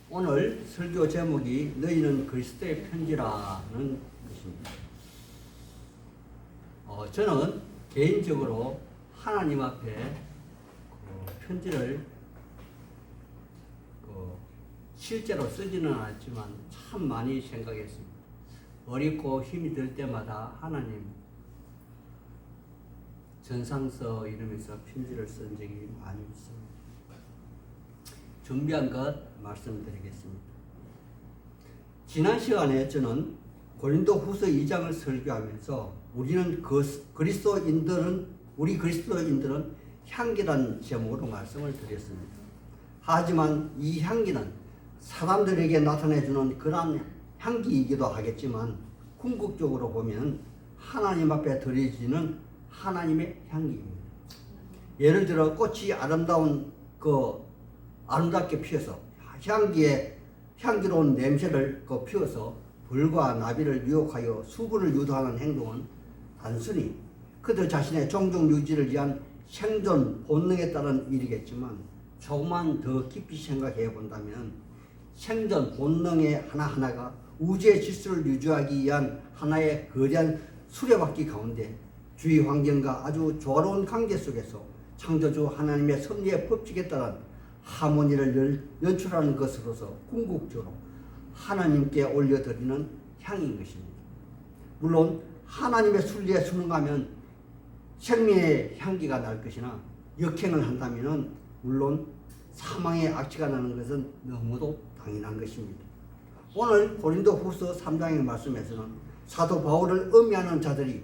오늘 설교 제목이 너희는 그리스도의 편지라는 것입니다. 저는 개인적으로 하나님 앞에 편지를 실제로 쓰지는 않았지만 참 많이 생각했습니다. 어렵고 힘이 들 때마다 하나님 전상서 이러면서 편지를 쓴 적이 많이 있습니다. 준비한 것 말씀드리겠습니다. 지난 시간에 저는 고린도 후서 2장을 설교하면서 우리 그리스도인들은 향기라는 제목으로 말씀을 드렸습니다. 하지만 이 향기는 사람들에게 나타내주는 그러한 향기이기도 하겠지만 궁극적으로 보면 하나님 앞에 드려지는 하나님의 향기입니다. 예를 들어 꽃이 아름답게 피어서 향기로운 냄새를 피워서 벌과 나비를 유혹하여 수분을 유도하는 행동은 단순히 그들 자신의 종종 유지를 위한 생존 본능에 따른 일이겠지만 조금만 더 깊이 생각해 본다면 생존 본능의 하나하나가 우주의 질서를 유지하기 위한 하나의 거대한 수레바퀴 가운데 주위 환경과 아주 조화로운 관계 속에서 창조주 하나님의 섭리의 법칙에 따른 하모니를 연출하는 것으로서 궁극적으로 하나님께 올려드리는 향인 것입니다. 물론 하나님의 순리에 순응하면 생명의 향기가 날 것이나 역행을 한다면 물론 사망의 악취가 나는 것은 너무도 당연한 것입니다. 오늘 고린도 후서 3장의 말씀에서는 사도 바울을 음해하는 자들이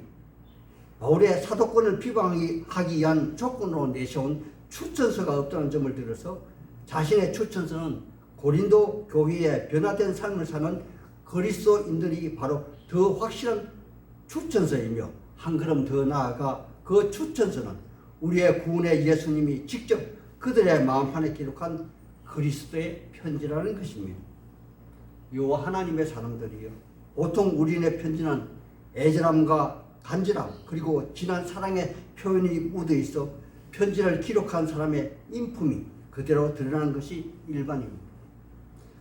바울의 사도권을 비방하기 위한 조건으로 내세운 추천서가 없다는 점을 들어서 자신의 추천서는 고린도 교회의 변화된 삶을 사는 그리스도인들이 바로 더 확실한 추천서이며 한 걸음 더 나아가 그 추천서는 우리의 구원의 예수님이 직접 그들의 마음판에 기록한 그리스도의 편지라는 것입니다. 요 하나님의 사람들이요, 보통 우리의 편지는 애절함과 간절함 그리고 진한 사랑의 표현이 묻어 있어 편지를 기록한 사람의 인품이 그대로 드러나는 것이 일반입니다.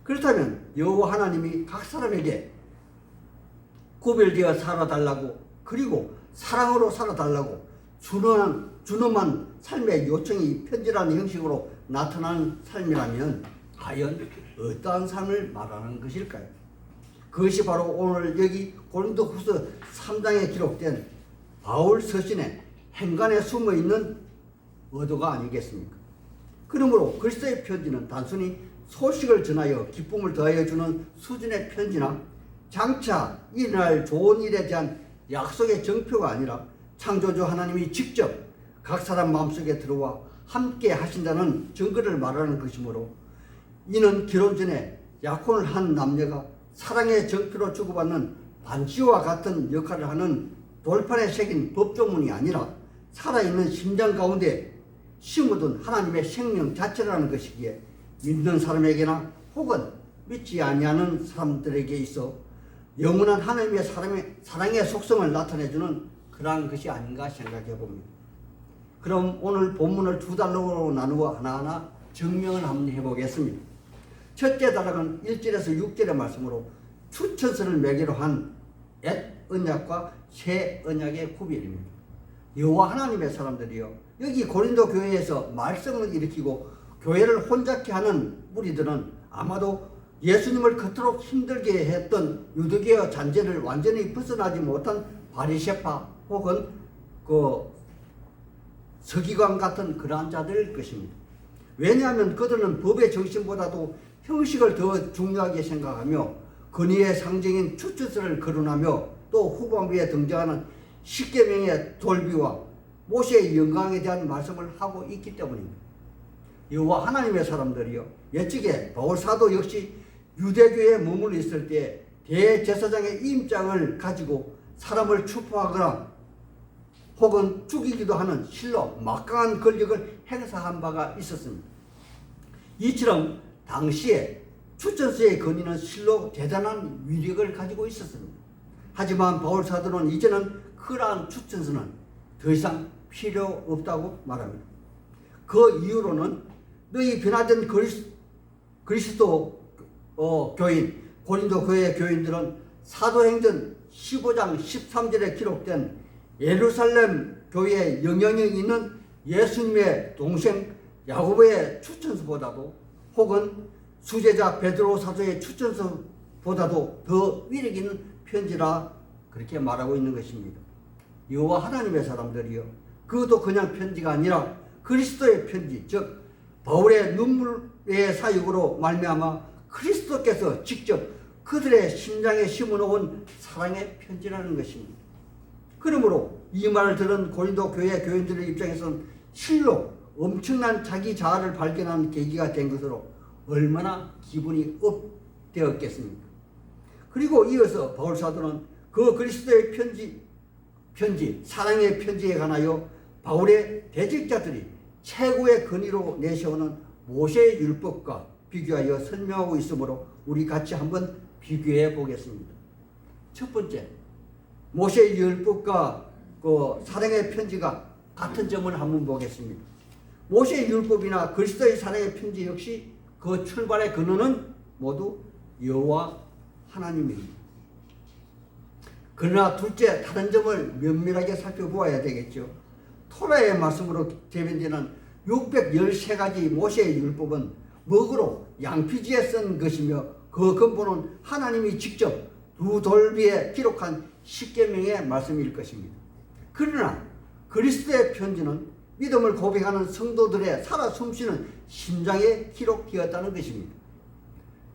그렇다면 여호와 하나님이 각 사람에게 구별되어 살아달라고 그리고 사랑으로 살아달라고 준엄한 삶의 요청이 편지라는 형식으로 나타나는 삶이라면 과연 어떠한 삶을 말하는 것일까요? 그것이 바로 오늘 여기 고린도 후서 3장에 기록된 바울 서신의 행간에 숨어있는 의도가 아니겠습니까? 그러므로 그리스도의 편지는 단순히 소식을 전하여 기쁨을 더하여 주는 수준의 편지나 장차 일어날 좋은 일에 대한 약속의 정표가 아니라 창조주 하나님이 직접 각 사람 마음속에 들어와 함께 하신다는 증거를 말하는 것이므로 이는 결혼 전에 약혼을 한 남녀가 사랑의 정표로 주고받는 반지와 같은 역할을 하는 돌판에 새긴 법조문이 아니라 살아있는 심장 가운데 심어둔 하나님의 생명 자체라는 것이기에 믿는 사람에게나 혹은 믿지 아니하는 사람들에게 있어 영원한 하나님의 사랑의 속성을 나타내주는 그러한 것이 아닌가 생각해 봅니다. 그럼 오늘 본문을 두 단락으로 나누어 하나하나 증명을 한번 해보겠습니다. 첫째 단락은 1절에서 6절의 말씀으로 추천서를 매개로 한 옛 언약과 새 언약의 구별입니다. 여호와 하나님의 사람들이요, 여기 고린도 교회에서 말썽을 일으키고 교회를 혼잡케 하는 무리들은 아마도 예수님을 그토록 힘들게 했던 유대교의 잔재를 완전히 벗어나지 못한 바리새파 혹은 서기관 같은 그러한 자들일 것입니다. 왜냐하면 그들은 법의 정신보다도 형식을 더 중요하게 생각하며 권위의 상징인 추천서를 거론하며 또 후반부에 등장하는 십계명의 돌비와 모세의 영광에 대한 말씀을 하고 있기 때문입니다. 여호와 하나님의 사람들이요, 옛적에 바울 사도 역시 유대교에 머물러 있을 때 대제사장의 임장을 가지고 사람을 추포하거나 혹은 죽이기도 하는 실로 막강한 권력을 행사한 바가 있었습니다. 이처럼 당시에 추천서의 권위는 실로 대단한 위력을 가지고 있었습니다. 하지만 바울 사도는 이제는 그러한 추천서는 더 이상 필요 없다고 말합니다. 그 이유로는 너희 변화된 그리스도 교인, 고린도 교회 교인들은 사도행전 15장 13절에 기록된 예루살렘 교회에 영향력 있는 예수님의 동생 야고보의 추천서보다도 혹은 수제자 베드로 사도의 추천서보다도 더 위력 있는 편지라 그렇게 말하고 있는 것입니다. 여호와 하나님의 사람들이요, 그것도 그냥 편지가 아니라 그리스도의 편지, 즉 바울의 눈물의 사역으로 말미암아 그리스도께서 직접 그들의 심장에 심어놓은 사랑의 편지라는 것입니다. 그러므로 이 말을 들은 고린도 교회 교인들의 입장에서는 실로 엄청난 자기 자아를 발견하는 계기가 된 것으로 얼마나 기분이 업되었겠습니까? 그리고 이어서 바울 사도는 그 그리스도의 편지, 사랑의 편지에 관하여 바울의 대적자들이 최고의 근위로 내세우는 모세의 율법과 비교하여 설명하고 있으므로 우리 같이 한번 비교해 보겠습니다. 첫 번째, 모세의 율법과 그 사랑의 편지가 같은 점을 한번 보겠습니다. 모세의 율법이나 그리스도의 사랑의 편지 역시 그 출발의 근원은 모두 여호와 하나님입니다. 그러나 둘째, 다른 점을 면밀하게 살펴보아야 되겠죠. 토라의 말씀으로 대변되는 613가지 모세의 율법은 먹으로 양피지에 쓴 것이며 그 근본은 하나님이 직접 두 돌비에 기록한 십계명의 말씀일 것입니다. 그러나 그리스도의 편지는 믿음을 고백하는 성도들의 살아 숨쉬는 심장에 기록되었다는 것입니다.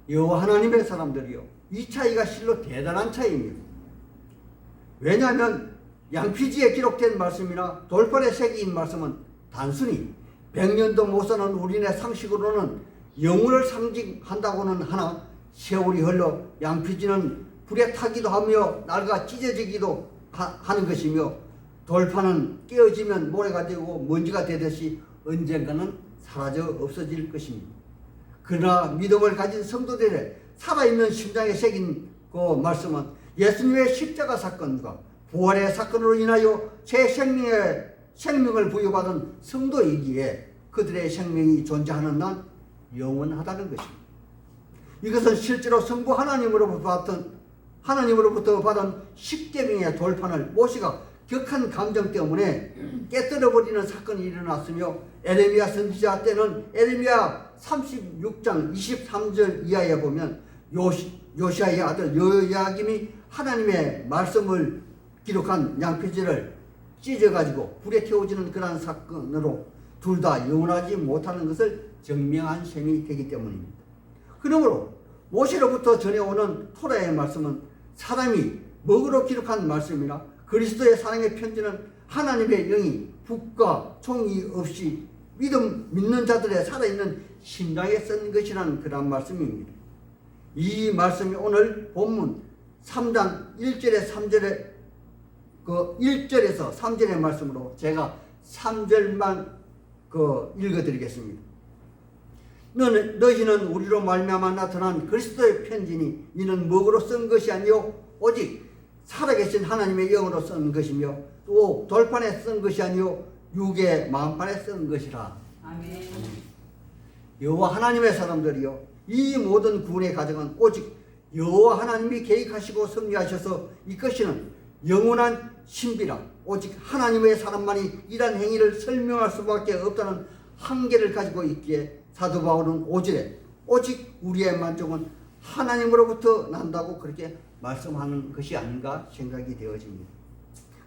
여호와 하나님의 사람들이요, 이 차이가 실로 대단한 차이입니다. 왜냐하면 양피지에 기록된 말씀이나 돌판에 새긴 말씀은 단순히 100년도 못 사는 우리네 상식으로는 영혼을 상징한다고는 하나 세월이 흘러 양피지는 불에 타기도 하며 낡아 찢어지기도 하는 것이며 돌판은 깨어지면 모래가 되고 먼지가 되듯이 언젠가는 사라져 없어질 것입니다. 그러나 믿음을 가진 성도들의 살아있는 심장에 새긴 그 말씀은 예수님의 십자가 사건과 부활의 사건으로 인하여 새 생명을 부여받은 성도이기에 그들의 생명이 존재하는 난 영원하다는 것입니다. 이것은 실제로 성부 하나님으로부터 받은 십계명의 돌판을 모세가 격한 감정 때문에 깨뜨려버리는 사건이 일어났으며 에레미야 선지자 때는 에레미야 36장 23절 이하에 보면 요시아의 아들 여호야김이 하나님의 말씀을 기록한 양피지를 찢어가지고 불에 태워지는 그러한 사건으로 둘 다 영원하지 못하는 것을 증명한 셈이 되기 때문입니다. 그러므로 모세로부터 전해오는 토라의 말씀은 사람이 먹으로 기록한 말씀이나 그리스도의 사랑의 편지는 하나님의 영이 북과 총이 없이 믿는 자들의 살아있는 심장에 쓴 것이라는 그런 말씀입니다. 이 말씀이 오늘 본문 3장 1절에 1절에서 3절의 말씀으로 제가 3절만 읽어드리겠습니다. 너희는 우리로 말미암아 나타난 그리스도의 편지니 이는 먹으로 쓴 것이 아니요 오직 살아계신 하나님의 영으로 쓴 것이며 또 돌판에 쓴 것이 아니요 육의 마음판에 쓴 것이라. 아멘. 여호와 하나님의 사람들이요, 이 모든 구원의 과정은 오직 여호와 하나님이 계획하시고 섭리하셔서 이것이는 영원한 신비라 오직 하나님의 사람만이 이러한 행위를 설명할 수밖에 없다는 한계를 가지고 있기에 사도 바울은 5절에 오직 우리의 만족은 하나님으로부터 난다고 그렇게 말씀하는 것이 아닌가 생각이 되어집니다.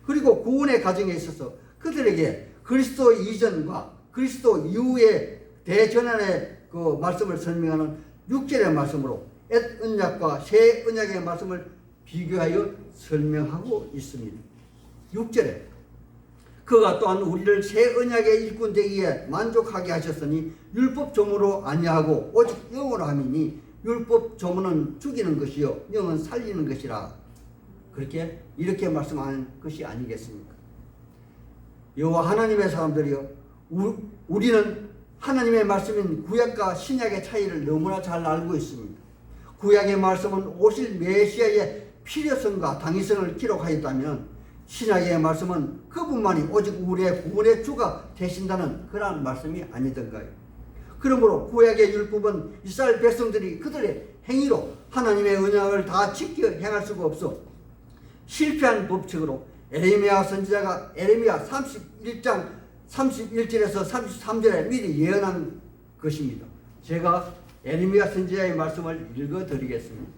그리고 구원의 과정에 있어서 그들에게 그리스도 이전과 그리스도 이후의 대전환의 그 말씀을 설명하는 6절의 말씀으로 옛 언약과 새 언약의 말씀을 비교하여 설명하고 있습니다. 6절에 그가 또한 우리를 새 언약의 일꾼 되기에 만족하게 하셨으니 율법 조문으로 아니하고 오직 영으로 함이니 율법 조문은 죽이는 것이요 영은 살리는 것이라. 이렇게 말씀하는 것이 아니겠습니까? 여호와 하나님의 사람들이요, 우리는 하나님의 말씀인 구약과 신약의 차이를 너무나 잘 알고 있습니다. 구약의 말씀은 오실 메시아의 필요성과 당위성을 기록하였다면 신약의 말씀은 그분만이 오직 우리의 구원의 주가 되신다는 그러한 말씀이 아니던가요? 그러므로 구약의 율법은 이스라엘 백성들이 그들의 행위로 하나님의 언약을 다 지켜 행할 수가 없어 실패한 법칙으로 에레미야 선지자가 에레미야 31장 31절에서 33절에 미리 예언한 것입니다. 제가 에레미야 선지자의 말씀을 읽어드리겠습니다.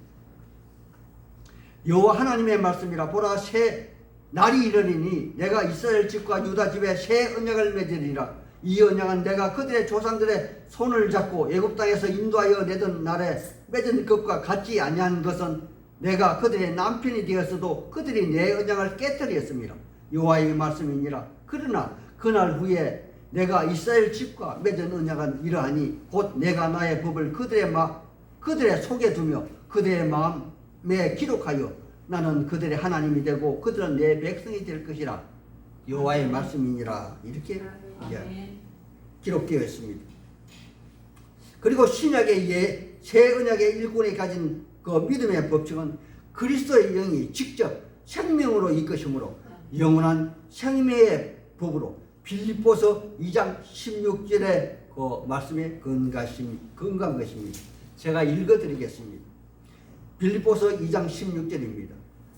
여호와 하나님의 말씀이라. 보라, 새 날이 이르리니 내가 이스라엘 집과 유다 집에 새 언약을 맺으리라. 이 언약은 내가 그들의 조상들의 손을 잡고 애굽 땅에서 인도하여 내던 날에 맺은 것과 같지 아니한 것은 내가 그들의 남편이 되었어도 그들이 내 언약을 깨뜨렸습니다. 여호와의 말씀이니라. 그러나 그날 후에 내가 이스라엘 집과 맺은 언약은 이러하니 곧 내가 나의 법을 그들의 속에 두며 그들의 마음에 기록하여 나는 그들의 하나님이 되고 그들은 내 백성이 될 것이라. 여호와의 말씀이니라. 이렇게 기록되어 있습니다. 그리고 신약의 새 언약의 일꾼이 가진 그 믿음의 법칙은 그리스도의 영이 직접 생명으로 이끄심으로 영원한 생명의 법으로 빌립보서 2장 16절의 그 말씀에 근거한 것입니다. 제가 읽어드리겠습니다. 빌립보서 2장 16절입니다.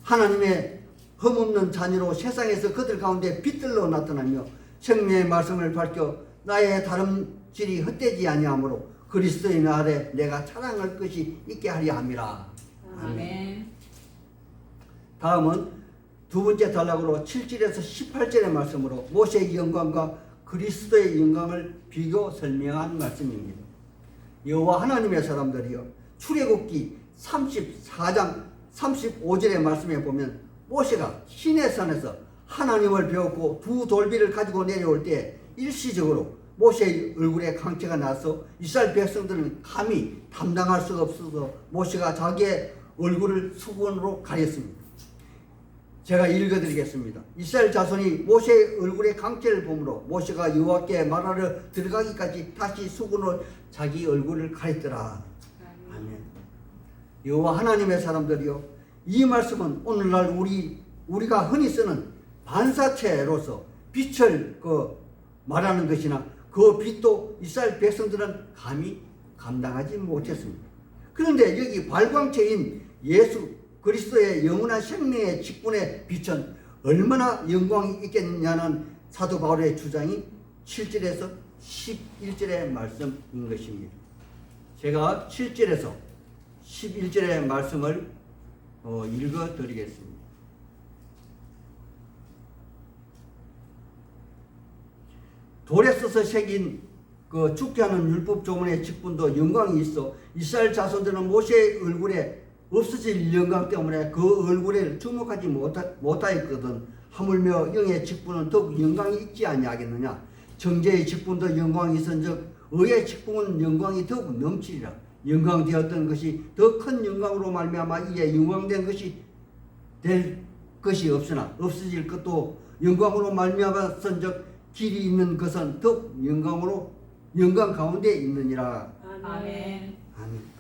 하나님의 흠없는 자녀로 세상에서 그들 가운데 빛들로 나타나며 생명의 말씀을 밝혀 나의 다름질이 헛되지 아니하므로 그리스도의 날에 내가 자랑할 것이 있게 하려 함이라. 아멘. 다음은 두 번째 단락으로 7절에서 18절의 말씀으로 모세의 영광과 그리스도의 영광을 비교 설명한 말씀입니다. 여호와 하나님의 사람들이여, 출애굽기 34장 35절의 말씀에 보면 모세가 시내산에서 하나님을 배웠고 두 돌비를 가지고 내려올 때 일시적으로 모세의 얼굴에 광채가 나서 이스라엘 백성들은 감히 담당할 수가 없어서 모세가 자기의 얼굴을 수건으로 가렸습니다. 제가 읽어드리겠습니다. 이스라엘 자손이 모세의 얼굴에 광채를 보므로 모세가 여호와께 말하러 들어가기까지 다시 수건으로 자기 얼굴을 가렸더라. 아멘. 여호와 하나님의 사람들이요, 이 말씀은 오늘날 우리가 흔히 쓰는 반사체로서 빛을 말하는 것이나 그 빛도 이스라엘 백성들은 감히 감당하지 못했습니다. 그런데 여기 발광체인 예수 그리스도의 영원한 생명의 직분의 빛은 얼마나 영광이 있겠느냐는 사도 바울의 주장이 7절에서 11절의 말씀인 것입니다. 제가 7절에서 11절의 말씀을 읽어드리겠습니다. 돌에 써서 새긴 그 죽게 하는 율법 조문의 직분도 영광이 있어 이스라엘 자손들은 모세의 얼굴에 없어질 영광 때문에 그 얼굴에 주목하지 못하였거든. 하물며 영의 직분은 더욱 영광이 있지 아니하겠느냐. 정죄의 직분도 영광이 있은즉 의의 직분은 영광이 더욱 넘치리라. 영광되었던 것이 더 큰 영광으로 말미암아 이에 영광된 것이 될 것이 없으나 없어질 것도 영광으로 말미암았은즉 길이 있는 것은 더욱 영광 가운데 있느니라. 아멘. 아멘.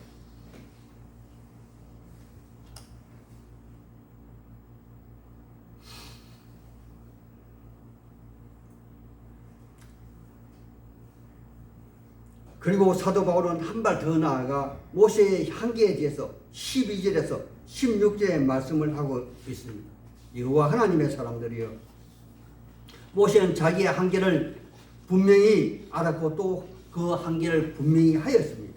그리고 사도 바울은 한 발 더 나아가 모세의 한계에 대해서 12절에서 16절의 말씀을 하고 있습니다. 여호와 하나님의 사람들이여, 모세는 자기의 한계를 분명히 알았고 또 그 한계를 분명히 하였습니다.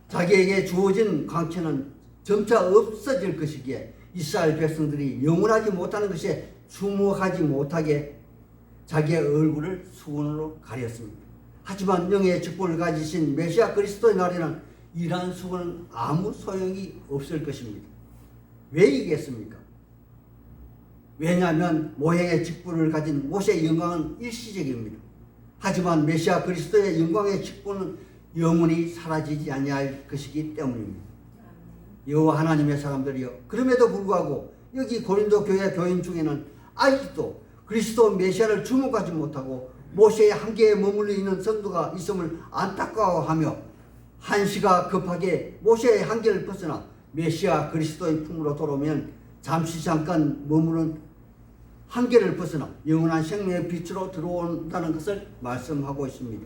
자기에게 주어진 광채는 점차 없어질 것이기에 이스라엘 백성들이 영원하지 못하는 것에 주목하지 못하게 자기의 얼굴을 수건으로 가렸습니다. 하지만 영의 직분을 가지신 메시아 그리스도의 날에는 이러한 수건은 아무 소용이 없을 것입니다. 왜 이겠습니까? 왜냐하면 모형의 직분을 가진 모세의 영광은 일시적입니다. 하지만 메시아 그리스도의 영광의 직분은 영원히 사라지지 아니할 것이기 때문입니다. 여호와 하나님의 사람들이여, 그럼에도 불구하고 여기 고린도 교회 교인 중에는 아직도 그리스도 메시아를 주목하지 못하고 모세의 한계에 머물러 있는 성도가 있음을 안타까워하며 한시가 급하게 모세의 한계를 벗어나 메시아 그리스도의 품으로 돌아오면 잠시 잠깐 머무른 한계를 벗어나 영원한 생명의 빛으로 들어온다는 것을 말씀하고 있습니다.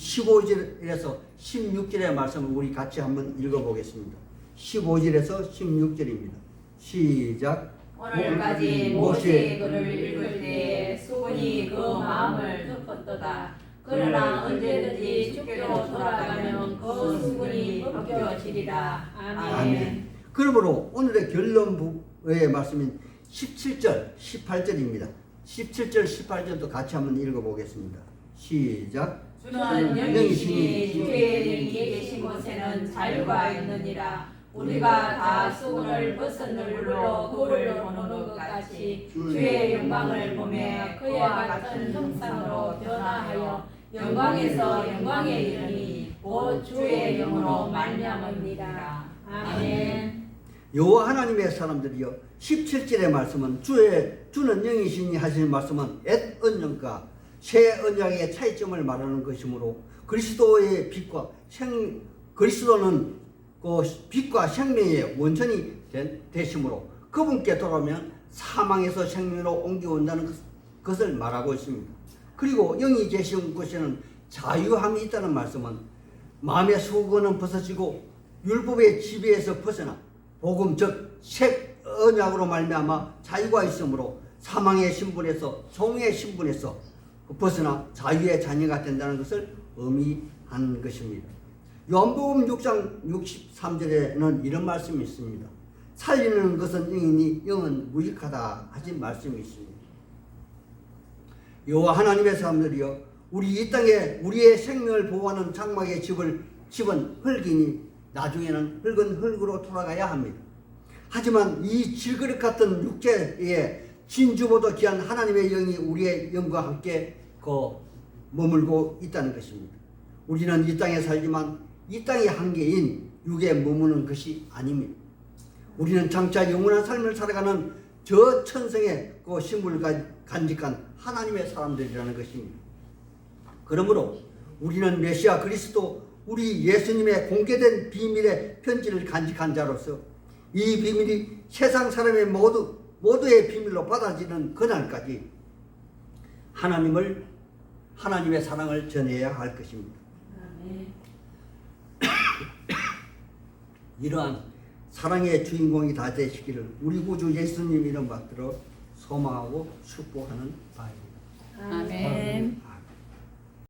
15절에서 16절의 말씀을 우리 같이 한번 읽어보겠습니다. 15절에서 16절입니다. 시작. 오늘까지 모세의 글을 읽을 때 수군이 그 마음을 덮었도다. 그러나 언제든지 주께로 돌아가면 그 수군이 벗겨지리라. 아멘. 그러므로 오늘의 결론부의 말씀인 17절, 18절입니다. 17절, 18절도 같이 한번 읽어보겠습니다. 시작. 주는 영이시니 주의 영이 계신 곳에는 자유가 있느니라. 우리가 다 수군을 벗은 얼굴로 그를 보는 것 같이 주의 영광을 보며 그와 같은 형상으로 변화하여 영광에서 영광에 이르니 곧 주의 영으로 말미암으니라. 아멘. 여호와 하나님의 사람들이여, 17절의 말씀은 주는 영이시니 하시는 말씀은 옛 언약과 새 언약의 차이점을 말하는 것이므로 그리스도의 빛과 그리스도는 그 빛과 생명의 원천이 되시므로 그분께 돌아오면 사망에서 생명으로 옮겨온다는 것을 말하고 있습니다. 그리고 영이 계신 곳에는 자유함이 있다는 말씀은 마음의 수건은 벗어지고 율법의 지배에서 벗어나 복음 즉 새 언약으로 말미암아 자유가 있으므로 사망의 신분에서 종의 신분에서 벗어나 자유의 자녀가 된다는 것을 의미하는 것입니다. 요한복음 6장 63절에는 이런 말씀이 있습니다. 살리는 것은 영이니 영은 무익하다 하신 말씀이 있습니다. 여호와 하나님의 사람들이여, 우리 이 땅에 우리의 생명을 보호하는 장막의 집은 흙이니 나중에는 흙은 흙으로 돌아가야 합니다. 하지만 이 질그릇 같은 육체에 진주보다 귀한 하나님의 영이 우리의 영과 함께 머물고 있다는 것입니다. 우리는 이 땅에 살지만 이 땅의 한계인 육에 머무는 것이 아닙니다. 우리는 장차 영원한 삶을 살아가는 저 천성의 그 신분을 간직한 하나님의 사람들이라는 것입니다. 그러므로 우리는 메시아 그리스도 우리 예수님의 공개된 비밀의 편지를 간직한 자로서 이 비밀이 세상 사람의 모두의 비밀로 받아지는 그날까지 하나님의 사랑을 전해야 할 것입니다. 이러한 사랑의 주인공이 다 되시기를 우리 구주 예수님 이름 받들어 소망하고 축복하는 바입니다. 아멘.